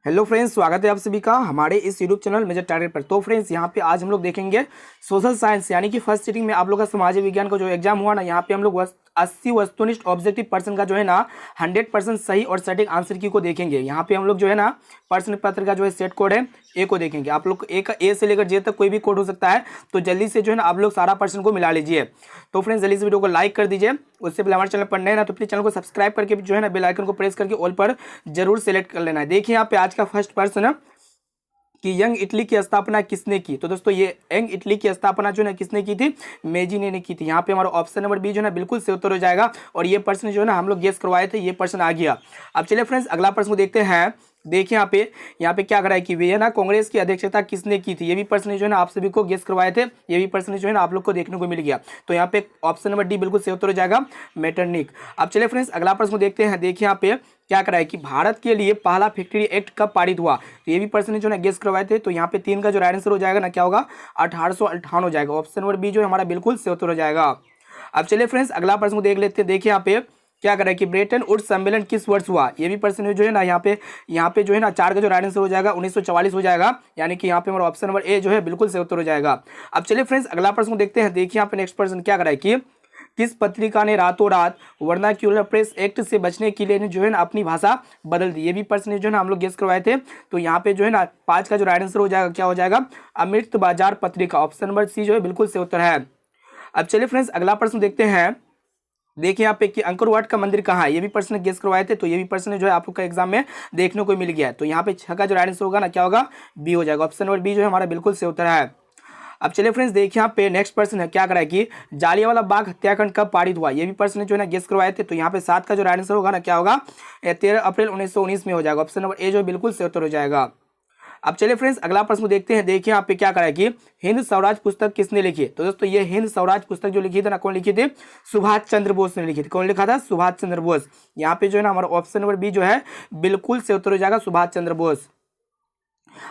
Hello friends, स्वागत है आप सभी का हमारे इस यूट्यूब चैनल मेजर टारगेट पर। तो फ्रेंड्स, यहाँ पे आज हम लोग देखेंगे सोशल साइंस यानी कि फर्स्ट सीटिंग में आप लोग का समाज विज्ञान का जो एग्जाम हुआ ना, यहाँ पे हम लोग 80 वस्तुनिष्ठ ऑब्जेक्टिव पर्सन का जो है ना 100% सही और सटीक आंसर की को देखेंगे। यहाँ पे हम लोग जो है ना प्रश्न पत्र का जो है सेट कोड है ए को देखेंगे। आप लोग ए का ए से लेकर जे तक कोई भी कोड हो सकता है, तो जल्दी से जो है ना आप लोग सारा प्रश्न को मिला लीजिए। तो फ्रेंड्स, जल्दी से वीडियो को लाइक कर दीजिए। उससे पहले हमारे चैनल पर नए ना तो प्लीज चैनल को सब्सक्राइब करके जो है ना बेल आइकन को प्रेस करके ऑल पर जरूर सेलेक्ट कर लेना है। देखिए यहाँ पे आज का फर्स्ट प्रश्न है कि यंग इटली की स्थापना किसने की। तो दोस्तों, ये यंग इटली की स्थापना जो है ना किसने की थी? मेजिने ने की थी। यहाँ पे हमारा ऑप्शन नंबर बी जो है ना बिल्कुल से उत्तर हो जाएगा। और ये प्रश्न जो है ना हम लोग गेस करवाए थे, ये प्रश्न आ गया। अब चलिए फ्रेंड्स, अगला प्रश्न को देखते हैं। देखिए यहाँ पे क्या करा है कि वियना कांग्रेस की अध्यक्षता किसने की थी? ये भी प्रश्न जो है ना आप सभी को गेस करवाए थे, ये भी प्रश्न जो है ना आप लोग को देखने को मिल गया। तो यहाँ पे ऑप्शन नंबर डी बिल्कुल सही उत्तर हो जाएगा, मेटरनिक। अब चलिए फ्रेंड्स, अगला प्रश्न को देखते हैं। देखिए यहाँ पे क्या करा है कि भारत के लिए पहला फैक्ट्री एक्ट कब पारित हुआ? तो ये भी प्रश्न जो है गेस करवाए थे। तो यहाँ पे 3 का जो राइट आंसर हो जाएगा ना क्या होगा? 1858 हो जाएगा। ऑप्शन नंबर बी जो है हमारा बिल्कुल सही उत्तर हो जाएगा। अब चलिए फ्रेंड्स, अगला प्रश्न को देख लेते हैं। देखिए यहाँ पे क्या करें कि ब्रेटन वुड्स सम्मेलन किस वर्ष हुआ? ये भी प्रश्न जो है ना यहाँ पे जो है ना 4 का जो राइट आंसर हो जाएगा 1944 हो जाएगा। यानी कि यहाँ पे हमारा ऑप्शन नंबर ए जो है बिल्कुल सही उत्तर हो जाएगा। अब चलिए फ्रेंड्स, अगला प्रश्न को देखते हैं। देखिए यहाँ पे नेक्स्ट प्रश्न क्या करा है कि किस पत्रिका ने रातों रात वर्नाक्यूलर प्रेस एक्ट से बचने के लिए जो है ना अपनी भाषा बदल दी? ये भी प्रश्न जो है ना हम लोग गेस करवाए थे। तो यहाँ पे जो है ना 5 का जो राइट आंसर हो जाएगा क्या हो जाएगा? अमृत बाजार पत्रिका। ऑप्शन नंबर सी जो है बिल्कुल सही उत्तर है। अब चलिए फ्रेंड्स, अगला प्रश्न देखते हैं। देखिए यहाँ पे कि अंकोरवाट का मंदिर कहाँ है? ये भी प्रश्न गेस करवाए थे। तो ये भी प्रश्न जो है आप लोग का एग्जाम में देखने को मिल गया है। तो यहाँ पे 6 का जो राइट आंसर होगा ना क्या होगा? बी हो जाएगा। ऑप्शन नंबर बी जो है हमारा बिल्कुल सही उत्तर है। अब चलिए फ्रेंड्स, देखिए यहाँ पे नेक्स्ट प्रश्न है क्या करा है कि जालियांवाला बाग हत्याकांड कब पारित हुआ? ये भी प्रश्न जो है ना गेस करवाए थे। तो यहाँ पे 7 का जो राइट आंसर होगा ना क्या होगा? 13 अप्रैल 1919 में हो जाएगा। ऑप्शन नंबर ए जो बिल्कुल सही उत्तर हो जाएगा। अब चलिए फ्रेंड्स, अगला प्रश्न को देखते हैं। देखिए यहाँ पे क्या करा है कि हिंद स्वराज पुस्तक किसने लिखी? तो दोस्तों, ये हिंद स्वराज पुस्तक जो लिखी थी ना, कौन लिखी थी? सुभाष चंद्र बोस ने लिखी थी। कौन लिखा था? सुभाष चंद्र बोस। यहाँ पे जो है ना हमारा ऑप्शन नंबर बी जो है बिल्कुल से उत्तर हो जाएगा, सुभाष चंद्र बोस।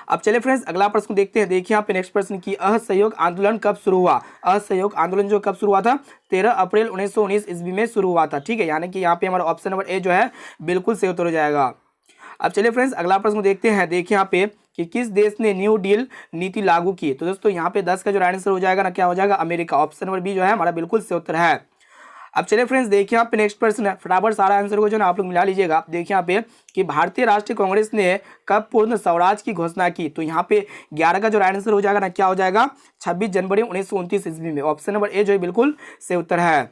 अब चलिए फ्रेंड्स, अगला प्रश्न देखते हैं। देखिए यहाँ पे नेक्स्ट प्रश्न की असहयोग आंदोलन कब शुरू हुआ? असहयोग आंदोलन जो कब शुरू हुआ था? 13 अप्रैल 1919 ईस्वी में शुरू हुआ था। ठीक है, यानी कि यहाँ पे हमारा ऑप्शन नंबर ए जो है बिल्कुल सही उत्तर हो जाएगा। अब चलिए फ्रेंड्स, अगला प्रश्न देखते हैं। देखिए यहाँ पे कि किस देश ने न्यू डील नीति लागू की? तो दोस्तों, यहाँ पे 10 का जो राइट आंसर हो जाएगा ना क्या हो जाएगा? अमेरिका। ऑप्शन नंबर बी जो है हमारा बिल्कुल सही उत्तर है। अब चलिए फ्रेंड्स, देखिए यहाँ पे नेक्स्ट प्रश्न है। फटाफट सारा आंसर को जो ना आप लोग मिला लीजिएगा। देखिए यहाँ पे कि भारतीय राष्ट्रीय कांग्रेस ने कब पूर्ण स्वराज की घोषणा की? तो यहाँ पे 11 का जो राइट आंसर हो जाएगा ना क्या हो जाएगा? 26 जनवरी 1929 ईस्वी में। ऑप्शन नंबर ए जो है बिल्कुल सही उत्तर है।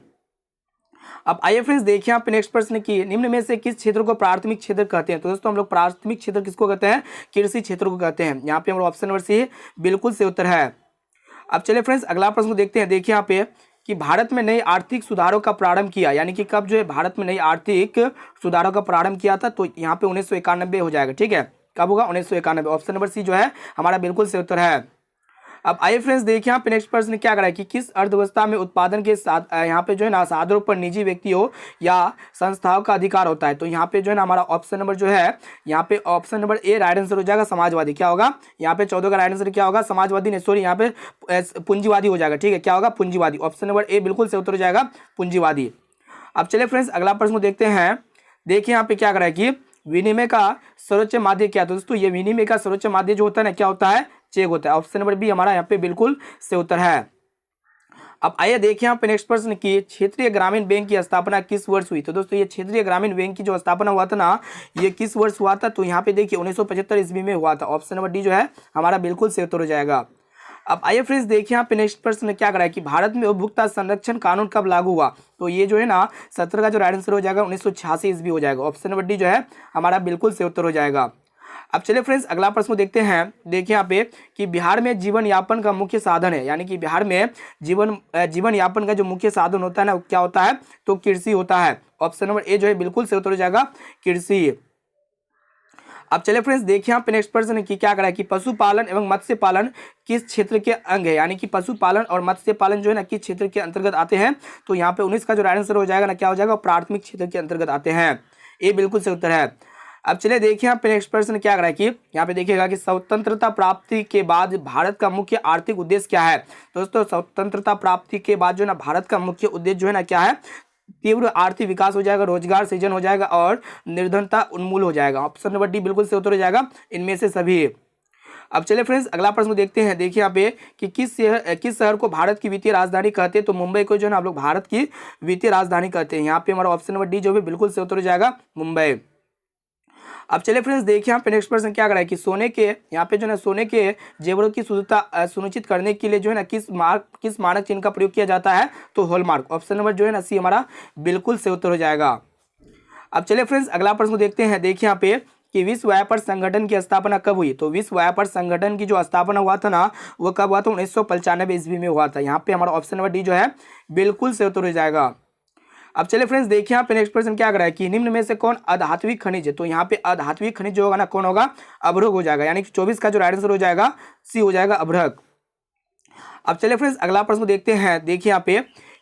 अब आइए फ्रेंड्स, देखिए यहाँ पे नेक्स्ट प्रश्न की निम्न में से किस क्षेत्र को प्राथमिक क्षेत्र कहते हैं? तो दोस्तों, हम लोग प्राथमिक क्षेत्र किसको कहते हैं? कृषि क्षेत्र को कहते हैं। यहाँ पे हमारा ऑप्शन नंबर सी बिल्कुल सही उत्तर है। अब चलिए फ्रेंड्स, अगला प्रश्न को देखते हैं। देखिए यहाँ पे कि भारत में नए आर्थिक सुधारों का प्रारंभ किया, यानी कि कब जो है भारत में नई आर्थिक सुधारों का प्रारंभ किया था? तो यहाँ पे 1991 हो जाएगा। ठीक है, कब होगा? 1991। ऑप्शन नंबर सी जो है हमारा बिल्कुल सही उत्तर है। अब आइए फ्रेंड्स, देखिए यहाँ पे नेक्स्ट प्रश्न क्या करा है कि किस अर्थव्यवस्था में उत्पादन के साथ यहाँ पे जो है ना साधनों पर निजी व्यक्तियों या संस्थाओं का अधिकार होता है? तो यहाँ पे जो है ना हमारा ऑप्शन नंबर जो है यहाँ पे option number A right answer हो जाएगा, समाजवादी। क्या होगा? यहाँ पे 14 का राइट आंसर क्या होगा? समाजवादी नहीं, सॉरी, यहाँ पे पूंजीवादी हो जाएगा। ठीक है, क्या होगा? पूंजीवादी। ऑप्शन नंबर ए बिल्कुल से उत्तर हो जाएगा, पूंजीवादी। अब चलिए फ्रेंड्स, अगला प्रश्न देखते हैं। देखिए यहाँ पे क्या करा है कि विनिमय का सर्वोच्च माध्य क्या? तो दोस्तों, ये विनिमय का सर्वोच्च माध्य जो होता है ना क्या होता है? चेक होता है। ऑप्शन नंबर बी हमारा यहाँ पे बिल्कुल सही उत्तर है। अब आइए देखिए यहाँ पे नेक्स्ट प्रश्न की क्षेत्रीय ग्रामीण बैंक की स्थापना किस वर्ष हुई? तो दोस्तों, ये क्षेत्रीय ग्रामीण बैंक की जो स्थापना हुआ था ना, ये किस वर्ष हुआ था? तो यहाँ पे देखिए 1975 ईस्वी में हुआ था। ऑप्शन नंबर डी जो है हमारा बिल्कुल सही उत्तर हो जाएगा। अब आइए फ्रेंड्स, देखिए यहाँ पे नेक्स्ट प्रश्न क्या करा है कि भारत में उपभोक्ता संरक्षण कानून कब लागू हुआ? तो ये जो है ना 17 का जो राइट आंसर हो जाएगा 1986 ईस्वी हो जाएगा। ऑप्शन नंबर डी जो है हमारा बिल्कुल सही उत्तर हो जाएगा। अब चलिए फ्रेंड्स, अगला प्रश्न देखते हैं। देखिए यहाँ पे कि बिहार में जीवन यापन का मुख्य साधन है, यानी कि बिहार में जीवन यापन का जो मुख्य साधन होता है ना क्या होता है? तो कृषि होता है। ऑप्शन नंबर ए जो है बिल्कुल सही उत्तर हो जाएगा, कृषि। अब चलिए फ्रेंड्स, देखिए यहाँ पे नेक्स्ट प्रश्न है कि क्या करा है कि पशुपालन एवं मत्स्य पालन किस क्षेत्र के अंग है? यानी कि पशुपालन और मत्स्य पालन जो है ना किस क्षेत्र के अंतर्गत आते हैं? तो यहाँ पे 19 का जो राइट आंसर हो जाएगा ना क्या हो जाएगा? प्राथमिक क्षेत्र के अंतर्गत आते हैं। ये बिल्कुल सही उत्तर है। अब चलिए देखिए यहाँ पे नेक्स्ट प्रश्न क्या करा है कि यहाँ पे देखिएगा कि स्वतंत्रता प्राप्ति के बाद भारत का मुख्य आर्थिक उद्देश्य क्या है? दोस्तों, स्वतंत्रता प्राप्ति के बाद जो है ना भारत का मुख्य उद्देश्य जो है ना क्या है? तीव्र आर्थिक विकास हो जाएगा, रोजगार सृजन हो जाएगा और निर्धनता उन्मूल हो जाएगा। ऑप्शन नंबर डी बिल्कुल से उत्तर हो जाएगा इनमें से सभी। अब चलिए फ्रेंड्स अगला प्रश्न देखते हैं। देखिए यहाँ पे कि किस शहर को भारत की वित्तीय राजधानी कहते हैं। तो मुंबई को जो है ना आप लोग भारत की वित्तीय राजधानी कहते हैं। यहाँ पे हमारा ऑप्शन नंबर डी जो है बिल्कुल से उत्तर हो जाएगा मुंबई। अब चलिए फ्रेंड्स देखिए यहाँ पे नेक्स्ट प्रश्न क्या कर रहा है कि सोने के यहाँ पे जो है सोने के जेवरों की शुद्धता सुनिश्चित करने के लिए जो है ना किस मानक चिन्ह का प्रयोग किया जाता है। तो हॉलमार्क। ऑप्शन नंबर जो है ना सी हमारा बिल्कुल से उत्तर हो जाएगा। अब चलिए फ्रेंड्स अगला प्रश्न देखते हैं। देखिए यहाँ पे कि विश्व व्यापार संगठन की स्थापना कब हुई। तो विश्व व्यापार संगठन की जो स्थापना हुआ था ना वो कब हुआ था, 1995 ईस्वी में हुआ था। यहाँ पे हमारा ऑप्शन नंबर डी जो है बिल्कुल से उत्तर हो जाएगा। अब चलिए फ्रेंड्स देखिए यहाँ पे नेक्स्ट प्रश्न क्या कर रहा है कि निम्न में से कौन अधात्विक खनिज है। तो यहाँ पे अधात्विक खनिज जो होगा ना कौन होगा, अभ्रक हो जाएगा। यानी कि 24 का जो राइट आंसर हो जाएगा सी हो जाएगा अभ्रक। अब चलिए फ्रेंड्स अगला प्रश्न देखते हैं। देखिए यहाँ पे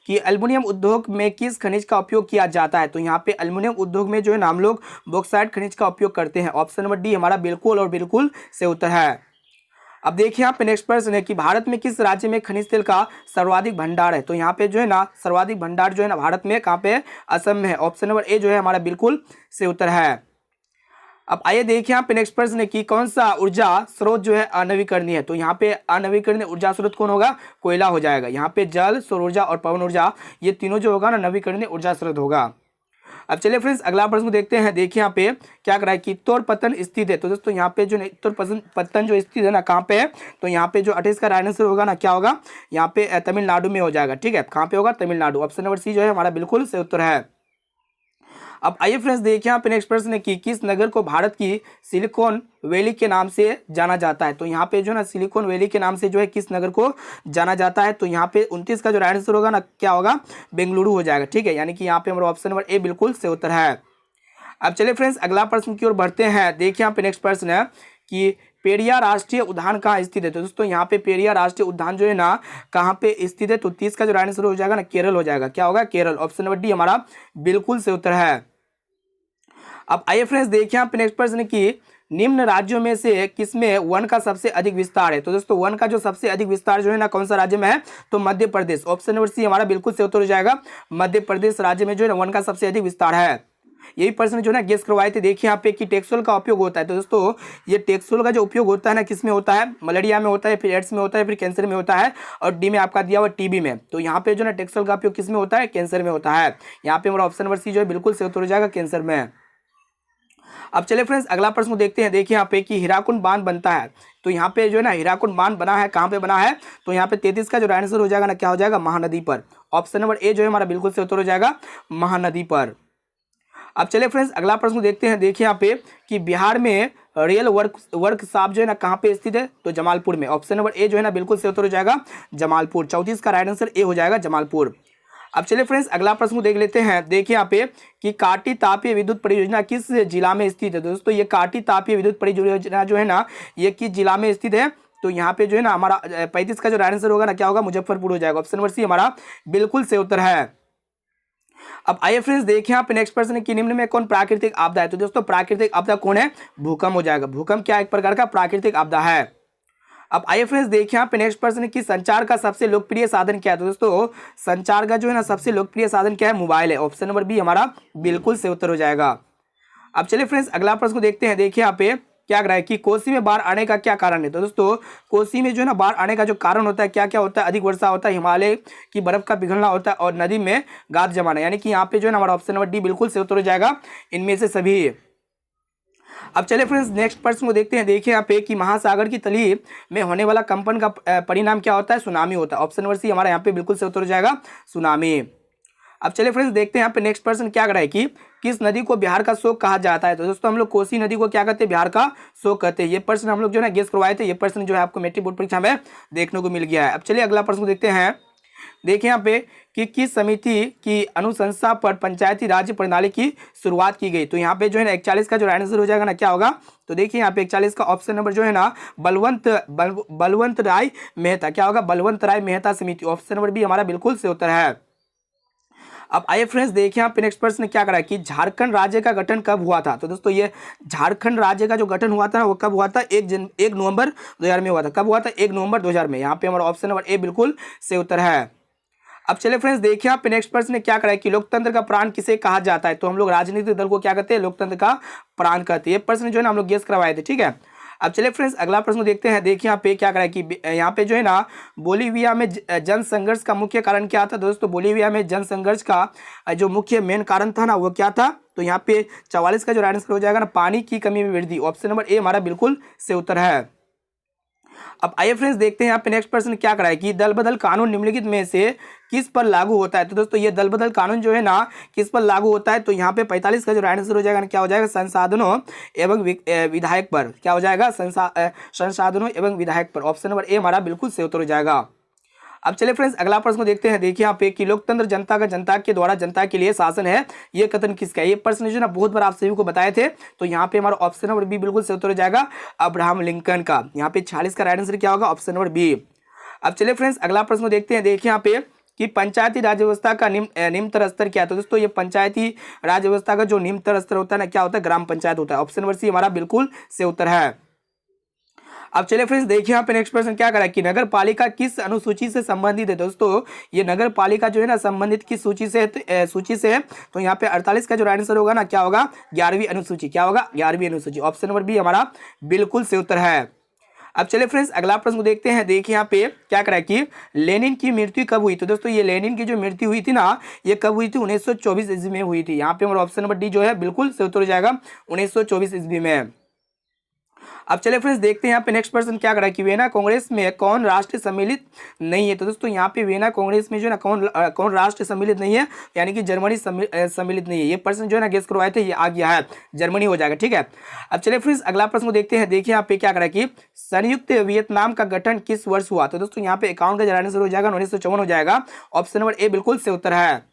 कि एल्युमिनियम उद्योग में किस खनिज का उपयोग किया जाता है। तो यहाँ पे एल्युमिनियम उद्योग में जो है ना हम लोग बॉक्साइट खनिज का उपयोग करते हैं। ऑप्शन नंबर डी हमारा बिल्कुल और बिल्कुल से उत्तर है। अब देखिए यहाँ पे नेक्स्ट प्रश्न है कि भारत में किस राज्य में खनिज तेल का सर्वाधिक भंडार है। तो यहाँ पे जो है ना सर्वाधिक भंडार जो है ना भारत में कहाँ पे, असम में है। ऑप्शन नंबर ए जो है हमारा बिल्कुल से उत्तर है। अब आइए देखिए यहाँ पे नेक्स्ट प्रश्न है कि कौन सा ऊर्जा स्रोत जो है अनवीकरणीय है। तो यहाँ पे अनवीकरणीय ऊर्जा स्रोत कौन होगा, कोयला हो जाएगा। यहाँ पे जल, सौर ऊर्जा और पवन ऊर्जा ये तीनों जो होगा ना नवीकरणीय ऊर्जा स्रोत होगा। अब चलिए फ्रेंड्स अगला प्रश्न देखते हैं। देखिए यहाँ पे क्या कर रहा है कि उत्तर पतन स्थित है। तो दोस्तों यहाँ पे जो उत्तर पतन जो स्थित है ना कहाँ पे है, तो यहाँ पे जो 28 का राइट आंसर होगा ना क्या होगा, यहाँ पे तमिलनाडु में हो जाएगा। ठीक है, कहाँ पे होगा, तमिलनाडु। ऑप्शन नंबर सी जो है हमारा बिल्कुल से उत्तर है। अब आइए फ्रेंड्स देखिए यहाँ पे नेक्स्ट प्रश्न है कि किस नगर को भारत की सिलिकॉन वैली के नाम से जाना जाता है। तो यहाँ पे जो ना सिलिकॉन वैली के नाम से जो है किस नगर को जाना जाता है। तो यहाँ पे 29 का जो राइट आंसर होगा ना क्या होगा, बेंगलुरु हो जाएगा। ठीक है, यानी कि यहाँ पे हमारा ऑप्शन नंबर ए बिल्कुल से उत्तर है। अब चलिए फ्रेंड्स अगला प्रश्न की ओर बढ़ते हैं। देखिए यहाँ पे नेक्स्ट प्रश्न है कि पेरियार राष्ट्रीय उद्यान कहाँ स्थित है। तो दोस्तों यहाँ पे पेरियार राष्ट्रीय उद्यान जो है ना कहाँ पे स्थित है। तो 30 का जो राइट आंसर हो जाएगा ना केरल हो जाएगा। क्या होगा, केरल। ऑप्शन नंबर डी हमारा बिल्कुल से उत्तर है। अब आइए फ्रेंड्स देखिए यहाँ पे नेक्स्ट प्रश्न कि निम्न राज्यों में से किसमें वन का सबसे अधिक विस्तार है। तो दोस्तों वन का जो सबसे अधिक विस्तार जो है ना कौन सा राज्य में है, तो Madhya Pradesh. Option number C हमारा बिल्कुल से उत्तर हो जाएगा। मध्य प्रदेश राज्य में जो है ना वन का सबसे अधिक विस्तार है। यही प्रश्न जो है ना गेस करवाए थे। देखिए यहाँ पे कि टेक्सोल का उपयोग होता है। तो दोस्तों ये टेक्सोल का जो उपयोग होता है ना किस में होता है, मलेरिया में होता है, फिर एड्स में होता है, फिर कैंसर में होता है, और डी में आपका दिया हुआ टीबी में। तो यहाँ पे जो ना टेक्सोल का उपयोग किस में होता है, कैंसर में होता है। यहाँ पे हमारा ऑप्शन नंबर सी जो है बिल्कुल से उत्तर हो जाएगा कैंसर में। अब चलिए फ्रेंड्स अगला प्रश्न देखते हैं। देखिए यहाँ पे कि हीराकुंड बांध बनता है। तो यहाँ पे जो है ना हीराकुंड बांध बना है, कहाँ पे बना है, तो यहाँ पे 33 का जो राइट आंसर हो जाएगा ना क्या हो जाएगा, महानदी पर। ऑप्शन नंबर ए जो है हमारा बिल्कुल से उत्तर हो जाएगा महानदी पर। अब चलिए फ्रेंड्स अगला प्रश्न देखते हैं। देखिए यहाँ पे कि बिहार में रियल वर्कशॉप जो है ना कहाँ पे स्थित है, तो जमालपुर में। ऑप्शन नंबर ए जो है ना बिल्कुल से उत्तर हो जाएगा जमालपुर। 34 का राइट आंसर ए हो जाएगा जमालपुर। अब चलिए फ्रेंड्स अगला प्रश्न देख लेते हैं। देखिए यहाँ पे कि काटी तापीय विद्युत परियोजना किस जिला में स्थित है। दोस्तों ये काटी तापीय विद्युत परियोजना जो है ना ये किस जिला में स्थित है। तो यहाँ पे जो है ना हमारा 35 का जो राइट आंसर होगा ना क्या होगा, मुजफ्फरपुर हो जाएगा। ऑप्शन नंबर सी हमारा बिल्कुल से उत्तर है। अब आइए फ्रेंड्स देखिए यहाँ पे नेक्स्ट प्रश्न है कि निम्न में कौन प्राकृतिक आपदा है। तो दोस्तों प्राकृतिक आपदा कौन है, भूकंप हो जाएगा। भूकंप क्या एक प्रकार का प्राकृतिक आपदा है। अब आइए फ्रेंड्स देखिए यहाँ पे नेक्स्ट प्रश्न है कि संचार का सबसे लोकप्रिय साधन क्या है। तो दोस्तों संचार का जो है ना सबसे लोकप्रिय साधन क्या है, मोबाइल है। ऑप्शन नंबर बी हमारा बिल्कुल से उत्तर हो जाएगा। अब चलिए फ्रेंड्स अगला प्रश्न देखते हैं। देखिए यहाँ पे क्या कह रहा है कि कोसी में बाढ़ आने का क्या कारण है। तो दोस्तों कोसी में जो है ना बाढ़ आने का जो कारण होता है क्या क्या होता है, अधिक वर्षा होता है, हिमालय की बर्फ का पिघलना होता है, और नदी में गाद जमाना। यानी कि यहाँ पे जो है ना हमारा ऑप्शन नंबर डी बिल्कुल से उत्तर हो जाएगा इनमें से सभी। अब चलिए फ्रेंड्स नेक्स्ट प्रश्न को देखते हैं। देखिए यहाँ पे कि महासागर की तली में होने वाला कंपन का परिणाम क्या होता है, सुनामी होता है। ऑप्शन नंबर सी हमारा यहाँ पे बिल्कुल से उत्तर हो जाएगा सुनामी। अब चलिए फ्रेंड्स देखते हैं यहाँ पे नेक्स्ट प्रश्न क्या कर रहा है कि किस नदी को बिहार का शोक कहा जाता है। तो दोस्तों हम लोग कोसी नदी को क्या कहते हैं, बिहार का शोक कहते हैं। ये प्रश्न हम लोग जो है ना गेस करवाए थे। ये प्रश्न जो है आपको मैट्रिक बोर्ड परीक्षा में देखने को मिल गया है। अब चलिए अगला प्रश्न देखते हैं। देखिए यहाँ पे कि किस समिति की अनुशंसा पर पंचायती राज्य प्रणाली की शुरुआत की गई। तो यहाँ पे जो है ना 41 का जो राइट आंसर हो जाएगा ना क्या होगा, तो देखिए यहाँ पे 41 का ऑप्शन नंबर जो है ना बलवंत राय मेहता। क्या होगा, बलवंत राय मेहता समिति। ऑप्शन नंबर बी हमारा बिल्कुल से उत्तर है। अब आइए फ्रेंड्स देखिए यहाँ पे नेक्स्ट प्रश्न क्या करा है कि झारखंड राज्य का गठन कब हुआ था। तो दोस्तों ये झारखंड राज्य का जो गठन हुआ था वो कब हुआ था, 1 नवंबर 2000 में हुआ था। कब हुआ था, 1 नवंबर 2000 में। यहाँ पे हमारा ऑप्शन नंबर ए बिल्कुल से उत्तर है। अब चले फ्रेंड्स देखिए यहाँ पे नेक्स्ट प्रश्न ने क्या करा है कि लोकतंत्र का प्राण किसे कहा जाता है। तो हम लोग राजनीतिक दल को क्या कहते हैं, लोकतंत्र का प्राण कहते हैं। ये प्रश्न जो है ना हम लोग गेस करवाए थे, ठीक है। अब चलिए फ्रेंड्स अगला प्रश्न देखते हैं। देखिए यहाँ पे क्या करा है कि यहाँ पे जो है ना बोलीविया में जन संघर्ष का मुख्य कारण क्या था। दोस्तों बोलीविया में जन संघर्ष का जो मुख्य मेन कारण था ना वो क्या था। तो यहाँ पे 44 का जो राइट आंसर हो जाएगा ना, पानी की कमी में वृद्धि। ऑप्शन नंबर ए हमारा बिल्कुल से उत्तर है। अब आइए फ्रेंड्स देखते हैं यहाँ पे नेक्स्ट प्रश्न क्या करा है कि दल बदल कानून निम्नलिखित में से किस पर लागू होता है। तो दोस्तों ये दल बदल कानून जो है ना किस पर लागू होता है। तो यहाँ पे 45 का जो राइट आंसर हो जाएगा ना क्या हो जाएगा, संसाधनों एवं विधायक पर। क्या हो जाएगा, संसाधनों एवं विधायक पर। ऑप्शन नंबर ए हमारा बिल्कुल सही उत्तर हो जाएगा। अब चलिए फ्रेंड्स अगला प्रश्न को देखते हैं। देखिए यहाँ पे कि लोकतंत्र जनता का जनता के द्वारा जनता के लिए शासन है, ये कथन किसका है। ये प्रश्न जो ना बहुत बार आप सभी को बताए थे। तो यहाँ पे हमारा ऑप्शन नंबर बी बिल्कुल सही उत्तर हो जाएगा, अब्राहम लिंकन का। यहाँ पे 46 का राइट आंसर क्या होगा, ऑप्शन नंबर बी। अब चलिए फ्रेंड्स अगला प्रश्न को देखते हैं। देखिए यहाँ पे कि पंचायती राज व्यवस्था का निम्नतर स्तर क्या है। तो दोस्तों ये पंचायती राज व्यवस्था का जो निम्नतर स्तर होता है ना क्या होता है, ग्राम पंचायत होता है। ऑप्शन नंबर सी हमारा बिल्कुल सही उत्तर है। अब चलिए फ्रेंड्स देखिए यहाँ पे नेक्स्ट प्रश्न क्या करा है कि नगर पालिका किस अनुसूची से संबंधित है। दोस्तों ये नगर पालिका जो है ना संबंधित किस सूची से है। तो यहाँ पे 48 का जो राइट आंसर होगा ना क्या होगा, 11वीं अनुसूची। क्या होगा, 11वीं अनुसूची। ऑप्शन नंबर बी हमारा बिल्कुल सही उत्तर है। अब चलिए फ्रेंड्स अगला प्रश्न को देखते हैं। देखिए यहाँ पे क्या करा है कि लेनिन की मृत्यु कब हुई। तो दोस्तों ये लेनिन की जो मृत्यु हुई थी ना ये कब हुई थी, 1924 ईस्वी में हुई थी। यहाँ पे हमारा ऑप्शन नंबर डी जो है बिल्कुल सही उत्तर हो जाएगा, 1924 ईस्वी में। अब चलिए फ्रेंड्स देखते हैं यहाँ पे नेक्स्ट पर्सन क्या करा है कि वियना कांग्रेस में कौन राष्ट्र सम्मिलित नहीं है। तो दोस्तों यहाँ पे वियना कांग्रेस में जो है ना कौन राष्ट्र सम्मिलित नहीं है, यानी कि जर्मनी सम्मिलित नहीं है। ये प्रश्न जो है ना गेस करवाए थे, ये आ गया है, जर्मनी हो जाएगा, ठीक है। अब चलिए फ्रेंड्स अगला प्रश्न को देखते हैं। देखिए यहाँ पे क्या करा है कि संयुक्त वियतनाम का गठन किस वर्ष हुआ। तो दोस्तों यहाँ पे 51 का आंसर हो जाएगा, 1954 हो जाएगा। ऑप्शन नंबर ए बिल्कुल सही उत्तर है।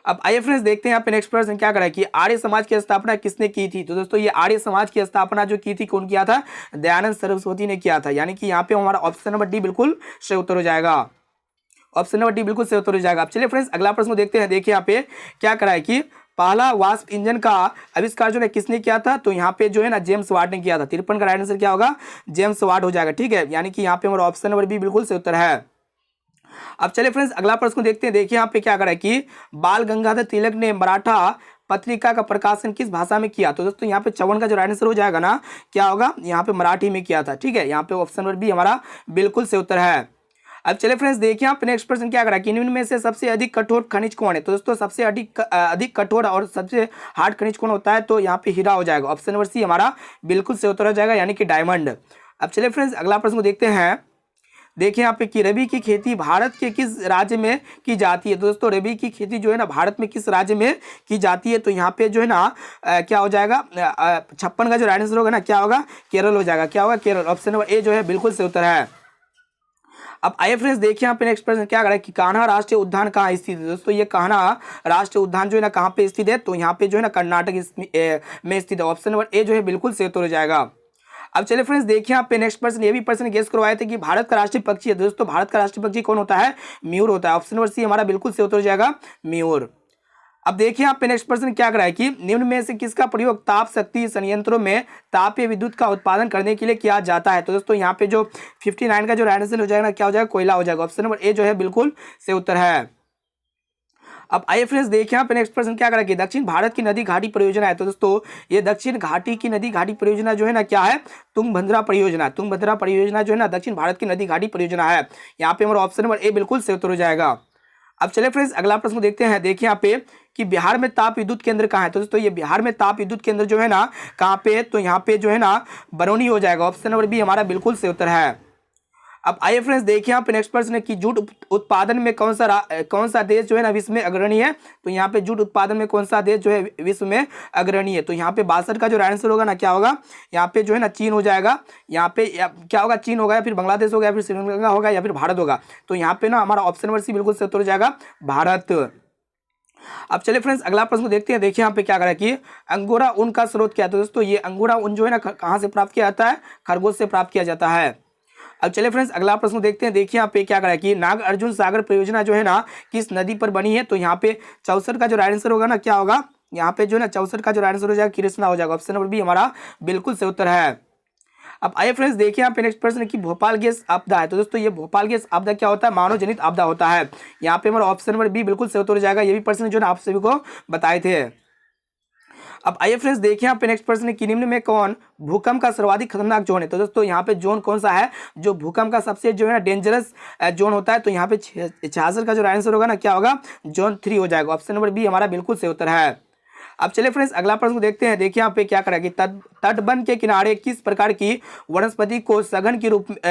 अब आइए फ्रेंड्स देखते हैं यहाँ पे नेक्स्ट प्रश्न क्या करा है कि आर्य समाज की स्थापना किसने की थी। तो दोस्तों ये आर्य समाज की स्थापना जो की थी कौन किया था, दयानंद सरस्वती ने किया था। यानी कि यहाँ पे हमारा ऑप्शन नंबर डी बिल्कुल सही उत्तर हो जाएगा, ऑप्शन नंबर डी बिल्कुल सही उत्तर हो जाएगा। अब चलिए फ्रेंड्स अगला प्रश्न को देखते हैं। देखिए यहाँ पे क्या करा है कि पहला वाष्प इंजन का आविष्कार जो है किसने किया था। तो यहाँ पे जो है ना जेम्स वाट ने किया था। 53 का राइट आंसर क्या होगा, जेम्स वाट हो जाएगा, ठीक है। यानी कि यहाँ पे हमारा ऑप्शन नंबर बी बिल्कुल सही उत्तर है। अब चलिए फ्रेंड्स अगला प्रश्न को देखते हैं। देखिए यहाँ पे क्या करा है कि बाल गंगाधर तिलक ने मराठा पत्रिका का प्रकाशन किस भाषा में किया। तो दोस्तों यहाँ पे 54 का जो राइट आंसर हो जाएगा ना क्या होगा, यहाँ पे मराठी में किया था, ठीक है। यहाँ पे ऑप्शन नंबर बी हमारा बिल्कुल सही उत्तर है। अब चलिए फ्रेंड्स देखिए यहाँ पे नेक्स्ट प्रश्न क्या करा कि निम्न में से सबसे अधिक कठोर खनिज कौन है। तो दोस्तों सबसे अधिक कठोर और सबसे हार्ड खनिज कौन होता है। तो यहाँ पे हीरा हो जाएगा, ऑप्शन नंबर सी हमारा बिल्कुल सही उत्तर हो जाएगा, यानी कि डायमंड। अब चलिए फ्रेंड्स अगला प्रश्न को देखते हैं। देखिए यहाँ पे कि रबी की खेती भारत के किस राज्य में की जाती है। तो दोस्तों रबी की खेती जो है ना भारत में किस राज्य में की जाती है। तो यहाँ पे जो है ना क्या हो जाएगा, 56 का जो राइट आंसर होगा ना क्या होगा, केरल हो जाएगा। क्या होगा, केरल। ऑप्शन नंबर ए जो है बिल्कुल सही उत्तर है। अब आइए फ्रेंड्स देखिए यहाँ पे नेक्स्ट प्रश्न क्या करा है कि कान्हा राष्ट्रीय उद्यान कहाँ स्थित है। दोस्तों ये कान्हा राष्ट्रीय उद्यान जो है ना कहाँ पे स्थित है। तो यहाँ पे जो है ना कर्नाटक में स्थित है। ऑप्शन नंबर ए जो है बिल्कुल सही उत्तर हो जाएगा। अब चलिए फ्रेंड्स देखिए यहाँ पे नेक्स्ट पर्सन, ये भी पर्सन गेस करवाए थे कि भारत का राष्ट्रीय पक्षी है। दोस्तों भारत का राष्ट्रीय पक्षी कौन होता है, मयूर होता है। ऑप्शन नंबर सी हमारा बिल्कुल सही उत्तर हो जाएगा, मयूर। अब देखिए यहाँ पे नेक्स्ट पर्सन क्या करा है कि निम्न में से किसका प्रयोग ताप शक्ति संयंत्रों में तापीय विद्युत का उत्पादन करने के लिए किया जाता है। तो दोस्तों यहाँ पे जो 59 का जो राइट आंसर हो जाएगा क्या हो जाएगा, कोयला हो जाएगा। ऑप्शन नंबर ए जो है बिल्कुल सही उत्तर है। अब आइए फ्रेंड्स देखिए यहाँ पे नेक्स्ट प्रश्न क्या करा कि दक्षिण भारत की नदी घाटी परियोजना है। तो दोस्तों ये दक्षिण घाटी की नदी घाटी परियोजना जो है ना क्या है, तुंगभद्रा परियोजना। तुंगभद्रा परियोजना जो है ना दक्षिण भारत की नदी घाटी परियोजना है। यहाँ पे हमारा ऑप्शन नंबर ए बिल्कुल सही उत्तर हो जाएगा। अब चलिए फ्रेंड्स अगला प्रश्न देखते हैं। देखिए यहाँ पे कि बिहार में ताप विद्युत केंद्र कहाँ है। तो दोस्तों ये बिहार में ताप विद्युत केंद्र जो है ना कहाँ पे, तो यहाँ पे जो है ना बरौनी हो जाएगा। ऑप्शन नंबर बी हमारा बिल्कुल सही उत्तर है। अब आइए फ्रेंड्स देखिए यहाँ पे नेक्स्ट प्रश्न है कि जूट उत्पादन में कौन सा देश जो है ना विश्व में अग्रणी है। तो यहाँ पे जूट उत्पादन में कौन सा देश जो है विश्व में अग्रणी है। तो यहाँ पे 62 का जो आंसर होगा ना क्या होगा, यहाँ पे जो है ना चीन हो जाएगा। यहाँ पे क्या होगा, चीन होगा या फिर बांग्लादेश होगा या फिर श्रीलंका होगा या फिर भारत होगा। तो यहाँ पे ना हमारा ऑप्शन नंबर सी बिल्कुल सही उत्तर हो जाएगा, भारत। अब चलिए फ्रेंड्स अगला प्रश्न देखते हैं। देखिए यहाँ पे क्या करा है कि अंगोरा ऊन का स्रोत क्या है। तो दोस्तों ये अंगोरा ऊन जो है ना कहाँ से प्राप्त किया जाता है, खरगोश से प्राप्त किया जाता है। अब चलिए फ्रेंड्स अगला प्रश्न देखते हैं। देखिए यहाँ पे क्या करा है कि नागार्जुन सागर परियोजना जो है ना किस नदी पर बनी है। तो यहाँ पे 64 का जो राइट आंसर होगा ना क्या होगा, यहाँ पे जो है ना 64 का जो राइट आंसर हो जाएगा कृष्णा हो जाएगा। ऑप्शन नंबर बी हमारा बिल्कुल सही उत्तर है। अब आइए फ्रेंड्स देखिए यहाँ पे नेक्स्ट प्रश्न कि भोपाल गैस आपदा है। तो दोस्तों ये भोपाल गैस आपदा क्या होता है? मानव जनित आपदा होता है। यहाँ पे हमारा ऑप्शन नंबर बी बिल्कुल सही उत्तर हो जाएगा। ये भी प्रश्न जो है आप सभी को बताए थे। अब आइए फ्रेंड्स देखिए यहाँ पे नेक्स्ट प्रश्न कि निम्न में कौन भूकंप का सर्वाधिक खतरनाक जोन है? तो दोस्तों यहाँ पे जोन कौन सा है जो भूकंप का सबसे जो है ना डेंजरस जोन होता है? तो यहाँ पे 66 का जो आंसर होगा ना क्या होगा? जोन 3 हो जाएगा। ऑप्शन नंबर बी हमारा बिल्कुल सही उत्तर है। अब चलिए फ्रेंड्स अगला प्रश्न देखते हैं। देखिए यहाँ पे क्या करेगा कि तटबंध के किनारे किस प्रकार की वनस्पति को सघन के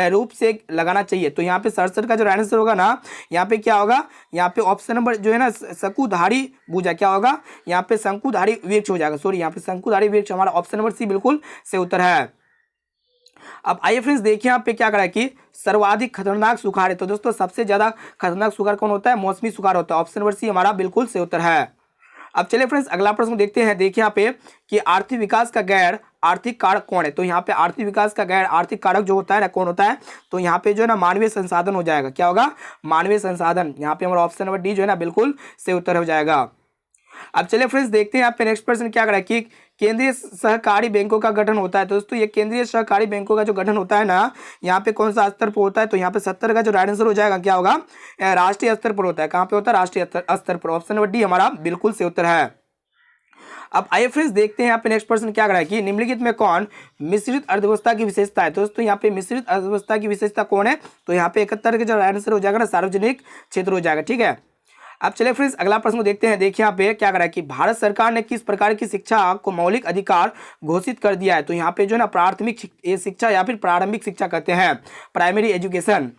रूप से लगाना चाहिए? तो यहाँ पे 67 का जो आंसर होगा ना यहाँ पे क्या होगा? यहाँ पे ऑप्शन नंबर जो है ना शंकुधारी भुजा क्या होगा? यहाँ पे शंकुधारी वृक्ष हो जाएगा। सॉरी यहाँ पे शंकुधारी वृक्ष हमारा ऑप्शन नंबर सी बिल्कुल सही उत्तर है। अब आइए फ्रेंड्स देखिए यहाँ पे क्या करा कि सर्वाधिक खतरनाक सुखाड़ है। तो दोस्तों सबसे ज्यादा खतरनाक सुखाड़ कौन होता है? मौसमी सुखाड़ होता है। ऑप्शन नंबर सी हमारा बिल्कुल सही उत्तर है। अब चलिए फ्रेंड्स अगला प्रश्न देखते हैं। देखिए यहाँ पे कि आर्थिक विकास का गैर आर्थिक कारक कौन है? तो यहाँ पे आर्थिक विकास का गैर आर्थिक कारक जो होता है ना कौन होता है? तो यहाँ पे जो है ना मानवीय संसाधन हो जाएगा। क्या होगा? मानवीय संसाधन। यहाँ पे हमारा ऑप्शन नंबर डी जो है ना बिल्कुल सही उत्तर हो जाएगा। अब चलिए फ्रेंड्स देखते हैं यहाँ पे नेक्स्ट प्रश्न क्या करा कि केंद्रीय सहकारी बैंकों का गठन होता है। तो दोस्तों ये केंद्रीय सहकारी बैंकों का जो गठन होता है ना यहाँ पे कौन सा स्तर पर होता है? तो यहाँ पे 70 का जो आंसर हो जाएगा क्या होगा? राष्ट्रीय स्तर पर होता है। कहाँ पे होता है? राष्ट्रीय स्तर पर। ऑप्शन नंबर डी हमारा बिल्कुल सही उत्तर है। अब आइए फ्रेंड्स देखते हैं यहाँ पे नेक्स्ट प्रश्न क्या करा है कि निम्नलिखित में कौन मिश्रित अर्थव्यवस्था की विशेषता है? तो दोस्तों यहाँ पे मिश्रित अर्थव्यवस्था की विशेषता कौन है? तो यहाँ पे 71 का जो आंसर हो जाएगा ना सार्वजनिक क्षेत्र हो जाएगा। ठीक है। अब चलिए फ्रेंड्स अगला प्रश्न देखते हैं। देखिए यहाँ पे क्या करा है कि भारत सरकार ने किस प्रकार की शिक्षा को मौलिक अधिकार घोषित कर दिया है? तो यहाँ पे जो है ना प्राथमिक शिक्षा या फिर प्रारंभिक शिक्षा कहते हैं, प्राइमरी एजुकेशन।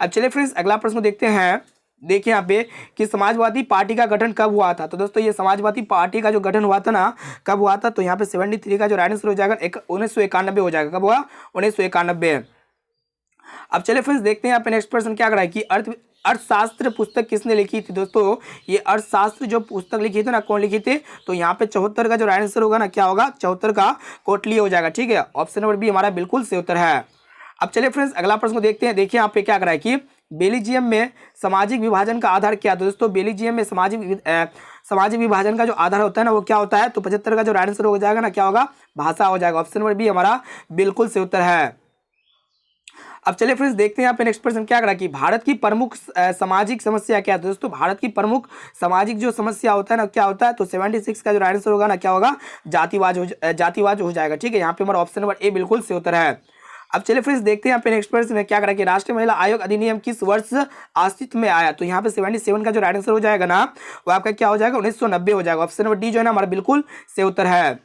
अब चलिए फ्रेंड्स अगला प्रश्न देखते हैं। देखिए यहाँ पे कि समाजवादी पार्टी का गठन कब हुआ था? तो दोस्तों ये समाजवादी पार्टी का जो गठन हुआ था ना कब हुआ था? तो यहाँ पे 73 का जो आंसर हो जाएगा 1991 हो जाएगा। कब हुआ? 1991। अब चलिए फ्रेंड्स देखते हैं यहाँ पे नेक्स्ट प्रश्न क्या करा है कि अर्थशास्त्र पुस्तक किसने लिखी थी? दोस्तों ये अर्थशास्त्र जो पुस्तक लिखी थी ना कौन लिखी थी? तो यहाँ पे 74 का जो आंसर होगा ना क्या होगा? 74 का कोटली हो जाएगा। ठीक है। ऑप्शन नंबर बी हमारा बिल्कुल सही उत्तर है। अब चलिए फ्रेंड्स अगला प्रश्न देखते हैं। देखिए यहाँ पे क्या करा है कि बेल्जियम में सामाजिक विभाजन का आधार क्या? तो दोस्तों बेल्जियम में सामाजिक विभाजन का जो आधार होता है ना वो क्या होता है? तो 75 का जो आंसर हो जाएगा ना क्या होगा? भाषा हो जाएगा। ऑप्शन नंबर बी हमारा बिल्कुल सही उत्तर है। अब चलिए फ्रेंड्स देखते हैं यहाँ पे नेक्स्ट प्रश्न क्या करा कि भारत की प्रमुख सामाजिक समस्या क्या है? तो दोस्तों भारत की प्रमुख सामाजिक जो समस्या होता है ना क्या होता है? तो 76 का जो आंसर होगा ना क्या होगा? जातिवाद हो जाएगा। ठीक है। यहाँ पे हमारा ऑप्शन नंबर ए बिल्कुल सही उत्तर है। अब चलिए फ्रेंड्स देखते हैं यहाँ पे नेक्स्ट प्रश्न क्या करा कि राष्ट्रीय महिला आयोग अधिनियम किस वर्ष अस्तित्व में आया? तो यहाँ पे 77 का जो आंसर हो जाएगा ना वो आपका क्या हो जाएगा? 1990 हो जाएगा। ऑप्शन नंबर डी जो है ना हमारा बिल्कुल सही उत्तर है।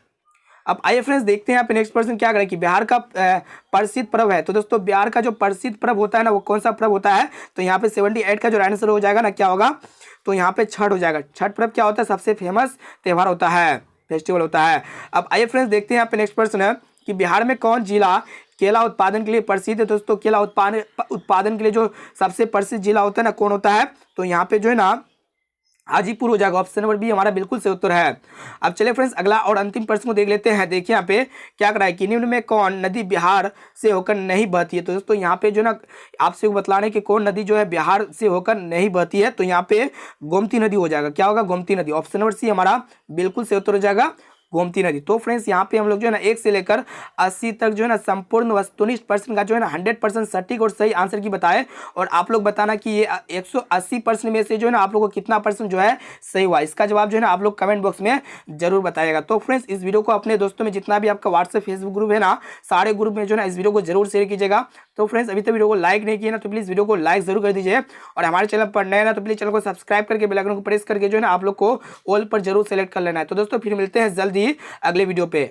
अब आइए फ्रेंड्स देखते हैं यहाँ पे नेक्स्ट प्रश्न क्या करें कि बिहार का प्रसिद्ध पर्व है। तो दोस्तों बिहार का जो प्रसिद्ध पर्व होता है ना वो कौन सा पर्व होता है? तो यहाँ पे 78 का जो आंसर हो जाएगा ना क्या होगा? तो यहाँ पे छठ हो जाएगा। छठ पर्व क्या होता है? सबसे फेमस त्यौहार होता है, फेस्टिवल होता है। अब आइए फ्रेंड्स देखते हैं यहाँ पे नेक्स्ट प्रश्न कि बिहार में कौन जिला केला उत्पादन के लिए प्रसिद्ध है? दोस्तों केला उत्पादन के लिए जो सबसे प्रसिद्ध जिला होता है ना कौन होता है? तो यहाँ पे जो है ना हाजीपुर हो जाएगा। ऑप्शन नंबर बी हमारा बिल्कुल सही उत्तर है। अब चलिए फ्रेंड्स अगला और अंतिम प्रश्न को देख लेते हैं। देखिए यहाँ पे क्या करा है कि निम्न में कौन नदी बिहार से होकर नहीं बहती है? तो दोस्तों यहाँ पे जो ना आपसे बतलाने की कौन नदी जो है बिहार से होकर नहीं बहती है? तो यहाँ पे गोमती नदी हो जाएगा। क्या होगा? गोमती नदी। ऑप्शन नंबर सी हमारा बिल्कुल सही उत्तर हो जाएगा, गोमती नदी। तो फ्रेंड्स यहाँ पे हम लोग जो है ना 1 से लेकर 80 तक जो है ना संपूर्ण वस्तुनिष्ठ प्रश्न का जो है ना 100% सटीक और सही आंसर की बताए। और आप लोग बताना कि ये 180% में से जो है ना आप लोग को कितना परसेंट जो है सही हुआ। इसका जवाब जो है ना आप लोग कमेंट बॉक्स में जरूर बताइएगा। तो फ्रेंड्स इस वीडियो को अपने दोस्तों में जितना भी आपका व्हाट्सएप फेसबुक ग्रुप है ना सारे ग्रुप में जो है ना इस वीडियो को जरूर शेयर कीजिएगा। तो फ्रेंड्स अभी तक वीडियो को लाइक नहीं किया ना तो प्लीज़ वीडियो को लाइक जरूर कर दीजिए। और हमारे चैनल पर नए ना तो प्लीज़ चैनल को सब्सक्राइब करके बेल आइकन को प्रेस करके जो है ना आप लोग को ऑल पर जरूर सेलेक्ट कर लेना है। तो दोस्तों फिर मिलते हैं जल्दी अगले वीडियो पे।